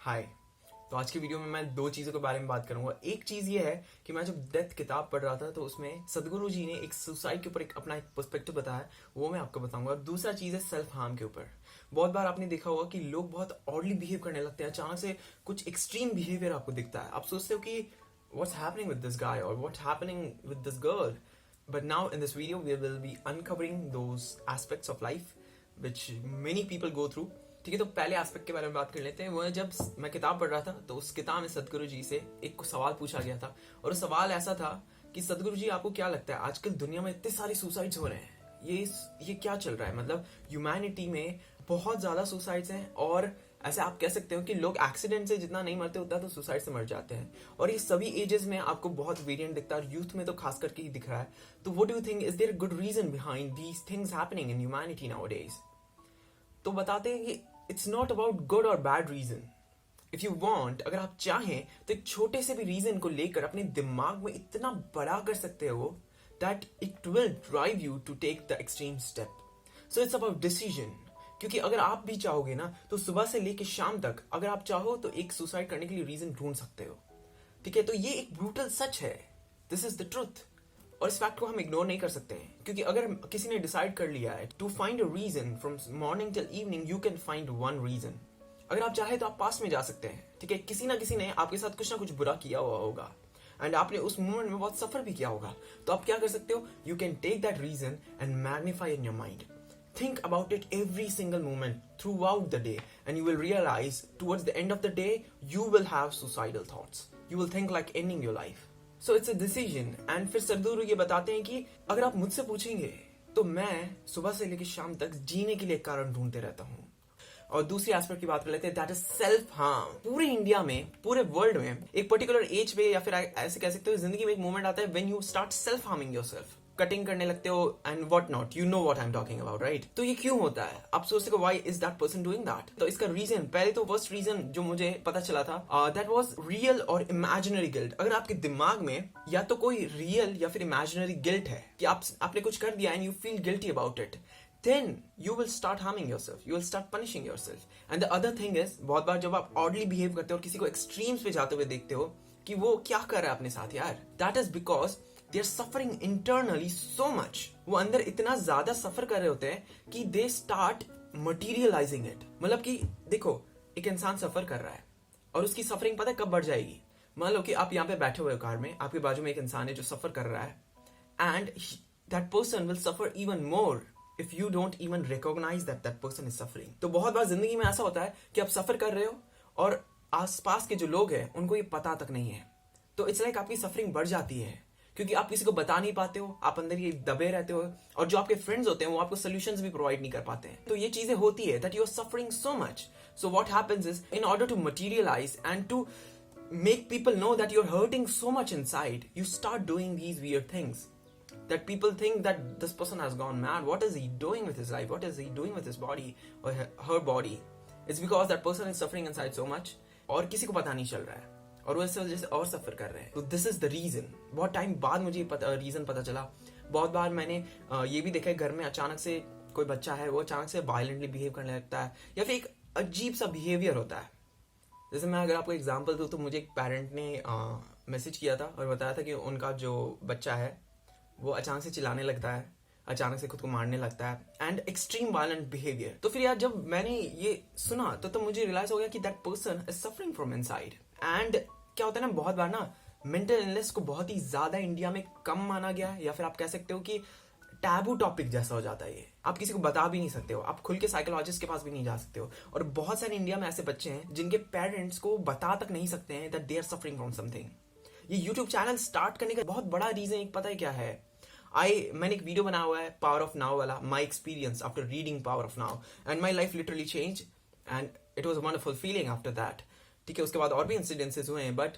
हाय। तो आज की वीडियो में मैं दो चीज़ों के बारे में बात करूंगा। एक चीज़ ये है कि मैं जब डेथ किताब पढ़ रहा था तो उसमें सदगुरु जी ने एक सुसाइड के ऊपर अपना एक पर्सपेक्टिव बताया, वो मैं आपको बताऊंगा। और दूसरा चीज़ है सेल्फ हार्म के ऊपर। बहुत बार आपने देखा होगा कि लोग बहुत ऑडली बिहेव करने लगते हैं, अचानक से कुछ एक्सट्रीम बिहेवियर आपको दिखता है, आप सोचते हो कि what's happening with this guy और what's happening with this girl. But now in this video we will be uncovering those aspects of life which many people go through। ठीक है, तो पहले एस्पेक्ट के बारे में बात कर लेते हैं। वो जब मैं किताब पढ़ रहा था तो उस किताब में सदगुरु जी से एक सवाल पूछा गया था, और वो सवाल ऐसा था कि सदगुरु जी आपको क्या लगता है आजकल दुनिया में इतने सारे सुसाइड्स हो रहे हैं, ये क्या चल रहा है? मतलब ह्यूमैनिटी में बहुत ज्यादा सुसाइड्स हैं, और ऐसे आप कह सकते हो कि लोग एक्सीडेंट से जितना नहीं मरते उतना तो सुसाइड से मर जाते हैं। और ये सभी एजेस में आपको बहुत वेरिएंट दिखता है, यूथ में तो खास करके ही दिख रहा है। तो what do you think, is there good reason behind these things happening in humanity nowadays? तो बताते हैं कि इट्स नॉट अबाउट गुड और bad reason. If you want, अगर आप चाहें तो एक छोटे से भी रीजन को लेकर अपने दिमाग में इतना बड़ा कर सकते हो that it will drive you to take the extreme step. So it's about decision. क्योंकि अगर आप भी चाहोगे ना तो सुबह से लेकर शाम तक अगर आप चाहो तो एक सुसाइड करने के लिए रीजन ढूंढ सकते हो। ठीक है, तो ये एक ब्रूटल सच है, दिस इज द ट्रुथ। और इस फैक्ट को हम इग्नोर नहीं कर सकते हैं, क्योंकि अगर किसी ने डिसाइड कर लिया है to find a reason from morning till evening, you can find one reason. अगर आप चाहे तो आप पास में जा सकते हैं। ठीक है, किसी ना किसी ने आपके साथ कुछ ना कुछ बुरा किया हुआ होगा एंड आपने उस मोमेंट में बहुत सफर भी किया होगा। तो आप क्या कर सकते हो, you can take that reason and magnify in your mind. Think about it every single moment throughout the day, and you will realize towards the end of the day you will have suicidal thoughts. You will think like ending your life. So it's a decision. And फिर सदगुरु ये बताते हैं कि अगर आप मुझसे पूछेंगे तो मैं सुबह से लेकर शाम तक जीने के लिए कारण ढूंढते रहता हूँ। और दूसरी एस्पेक्ट की बात कर लेते हैं, दैट इज सेल्फ हार्म। पूरे इंडिया में, पूरे वर्ल्ड में एक पर्टिकुलर एज पे या फिर ऐसे कह सकते हो जिंदगी में एक मोमेंट आता है when you start self harming yourself, cutting करने लगते हो and what not. You know what I am talking about, right? तो ये क्यों होता है? आप सोचते हो why is that person doing that? तो इसका रीजन, पहले तो फर्स्ट रीजन जो मुझे पता चला था दैट वाज रियल और इमेजिनरी गिल्ट। अगर आपके दिमाग में या तो कोई रियल या फिर इमेजिनरी गिल्ट है कि आपने कुछ कर दिया and you feel guilty about it, then you will start harming yourself, you will start punishing yourself. And the other thing is, बहुत बार जब आप oddly behave करते हो और किसी को extremes पे जाते हुए देखते हो कि वो क्या कर रहा है अपने साथ यार, that is because they are suffering internally so much. वो अंदर इतना ज्यादा सफर कर रहे होते हैं कि they start materializing it. मतलब कि देखो, एक इंसान सफर कर रहा है और उसकी सफरिंग पता है कब बढ़ जाएगी? मान लो कि आप यहाँ पे बैठे हुए हो कार में, आपके बाजू में एक इंसान है जो सफर कर रहा है, and that person will suffer even more if you don't even recognize that person is suffering. तो बहुत बार जिंदगी में ऐसा होता है कि आप सफर कर रहे हो और आसपास के जो लोग हैं उनको ये पता तक नहीं है। तो इट्स लाइक आपकी सफरिंग बढ़ जाती है क्योंकि आप किसी को बता नहीं पाते हो, आप अंदर ये दबे रहते हो, और जो आपके फ्रेंड्स होते हैं वो आपको सोल्यूशंस भी प्रोवाइड नहीं कर पाते हैं। तो ये चीजें होती है that you are suffering so much. So what happens is, in order to materialise and to make people know that you're hurting so much inside, you start doing these weird things that people think that this person has gone mad. What is he doing with his life? What is he doing with his body or her body? It's because that person is suffering inside so much और किसी को पता नहीं चल रहा है और वो इस वजह से और सफर कर रहे हैं। तो दिस इज द रीजन। बहुत टाइम बाद मुझे रीजन पता चला। बहुत बार मैंने ये भी देखा है, घर में अचानक से कोई बच्चा है वो अचानक से वायलेंटली बिहेव करने लगता है या फिर एक अजीब सा बिहेवियर होता है। जैसे मैं अगर आपको एग्जांपल दूं तो मुझे एक पेरेंट ने मैसेज किया था और बताया था कि उनका जो बच्चा है वो अचानक से चिल्लाने लगता है, अचानक से खुद को मारने लगता है एंड एक्सट्रीम वायलेंट बिहेवियर। तो फिर यार जब मैंने ये सुना तो मुझे रियलाइज हो गया कि that person is suffering from inside. And क्या होता है ना, बहुत बार ना मेंटल इलनेस को बहुत ही ज्यादा इंडिया में कम माना गया है, या फिर आप कह सकते हो कि टैबू टॉपिक जैसा हो जाता है। ये आप किसी को बता भी नहीं सकते हो, आप खुल के साइकोलॉजिस्ट के पास भी नहीं जा सकते हो। और बहुत सारे इंडिया में ऐसे बच्चे हैं जिनके पेरेंट्स को बता तक नहीं सकते हैं that they are suffering from something. ये यूट्यूब चैनल स्टार्ट करने का बहुत बड़ा रीजन एक पता है क्या है? मैंने एक वीडियो बनाया हुआ है पावर ऑफ नाउ वाला, my experience after reading power of now, and my life literally change and it was a wonderful feeling after that. ठीक है, उसके बाद और भी इंसिडेंसेस हुए हैं, बट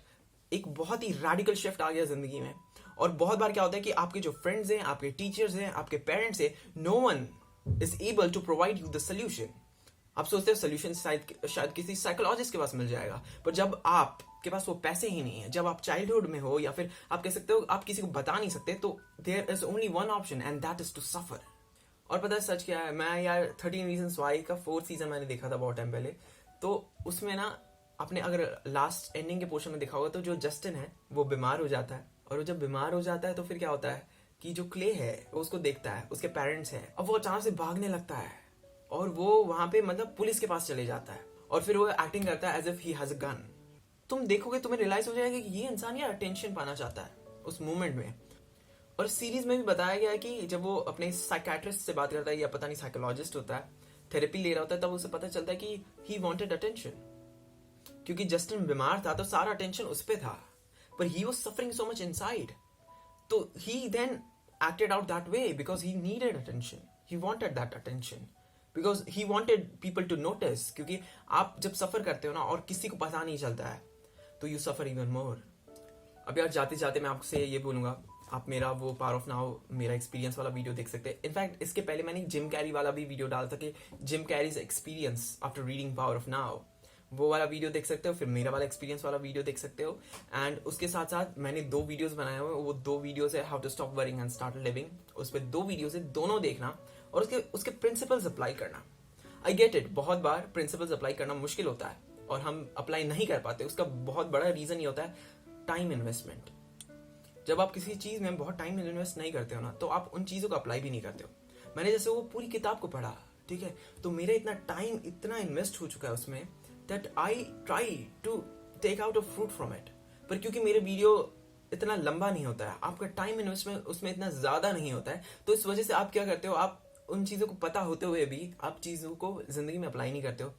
एक बहुत ही रेडिकल शिफ्ट आ गया जिंदगी में। और बहुत बार क्या होता है कि आपके जो फ्रेंड्स हैं, आपके टीचर्स हैं, आपके पेरेंट्स हैं, no one is able to provide you the solution. आप सोचते हो सोल्यूशन शायद किसी साइकोलॉजिस्ट के पास मिल जाएगा, पर जब आपके पास वो पैसे ही नहीं है, जब आप चाइल्डहुड में हो या फिर आप कह सकते हो आप किसी को बता नहीं सकते, तो there is only one option and that is to suffer. और पता है सच क्या है, मैं यार 13 रीजन्स वाई का 4th सीजन मैंने देखा था बहुत टाइम पहले। तो उसमें ना आपने अगर लास्ट एंडिंग के पोर्शन में देखा होगा तो जो जस्टिन है वो बीमार हो जाता है, और वो जब बीमार हो जाता है तो फिर क्या होता है कि जो क्ले है वो उसको देखता है, उसके पेरेंट्स हैं, अब वो अचानक से भागने लगता है और वो वहां पे मतलब पुलिस के पास चले जाता है और फिर वो एक्टिंग करता है as if he has a gun. तुम देखोगे तुम्हें रियलाइज हो जाएगा कि ये इंसान ये अटेंशन पाना चाहता है उस मोमेंट में। और सीरीज में भी बताया गया है कि जब वो अपने साइकेट्रिस्ट से बात करता है या पता नहीं साइकोलॉजिस्ट होता है, थेरेपी ले रहा होता है, तब उसे पता चलता है कि ही वांटेड अटेंशन, क्योंकि जस्टिन बीमार था तो सारा अटेंशन उस पे था, पर he was suffering so much inside, तो ही then acted out that way because he needed attention, he wanted that attention because he wanted people to notice। क्योंकि आप जब सफर करते हो ना और किसी को पता नहीं चलता है तो you suffer even more। अब यार जाते जाते मैं आपसे ये बोलूंगा, आप मेरा वो पावर ऑफ नाउ मेरा एक्सपीरियंस वाला वीडियो देख सकते हैं। इनफैक्ट इसके पहले मैंने जिम कैरी वाला भी वीडियो डाला था कि gym carries experience after reading power of now, वो वाला वीडियो देख सकते हो, फिर मेरा वाला एक्सपीरियंस वाला वीडियो देख सकते हो। एंड उसके साथ साथ मैंने 2 वीडियोस बनाए हुए, वो 2 वीडियोस है how to stop worrying and start living, उस पर 2 वीडियोस है, दोनों देखना और उसके प्रिंसिपल्स अप्लाई करना। आई गेट इट, बहुत बार प्रिंसिपल्स अप्लाई करना मुश्किल होता है और हम अप्लाई नहीं कर पाते, उसका बहुत बड़ा रीजन ये होता है टाइम इन्वेस्टमेंट। जब आप किसी चीज में बहुत टाइम इन्वेस्ट नहीं करते हो ना तो आप उन चीजों को अप्लाई भी नहीं करते हो। मैंने जैसे वो पूरी किताब को पढ़ा, ठीक है, तो मेरा इतना टाइम इतना इन्वेस्ट हो चुका है उसमें that I try to take out a fruit from it, पर क्योंकि मेरे वीडियो इतना लंबा नहीं होता है, आपका टाइम इन्वेस्टमेंट उसमें इतना ज्यादा नहीं होता है, तो इस वजह से आप क्या करते हो, आप उन चीजों को पता होते हुए भी आप चीजों को जिंदगी में अप्लाई नहीं करते हो।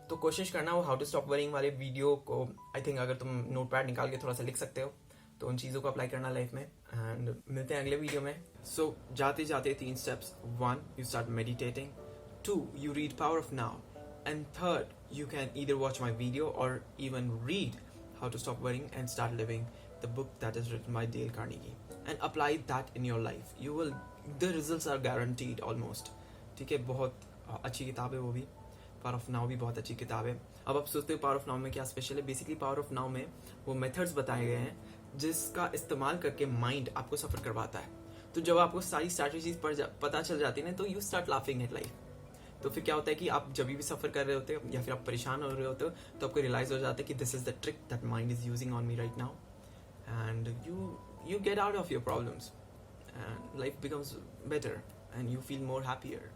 तो कोशिश करना वो हाउ टू स्टॉप वरिंग वाले वीडियो को, आई थिंक अगर तुम नोट पैड निकाल के थोड़ा सा लिख सकते हो तो उन चीजों को अप्लाई करना लाइफ में। एंड मिलते हैं अगले वीडियो में। सो जाते जाते 3 steps, 1 you start meditating, 2 you read Power of Now, and 3rd you can either watch my video or even read How to Stop Worrying and Start Living, the book that is written by Dale Carnegie, and apply that in your life. The results are guaranteed almost। ठीक है, बहुत अच्छी किताब है वो भी, power of now भी बहुत अच्छी किताब है। अब आप सोचते हो पावर ऑफ नाउ में क्या स्पेशल है, बेसिकली पावर ऑफ नाउ में वो मेथड्स बताए गए हैं जिसका इस्तेमाल करके माइंड आपको सफर करवाता है। तो जब आपको सारी स्ट्रैटेजीज पता चल जाती है ना तो you start laughing at life. तो फिर क्या होता है कि आप जब भी सफर कर रहे होते हो या फिर आप परेशान हो रहे होते हो तो आपको रियलाइज हो जाता है कि this is the trick that mind is using on me right now, and you get out of your problems and life becomes better and you feel more happier.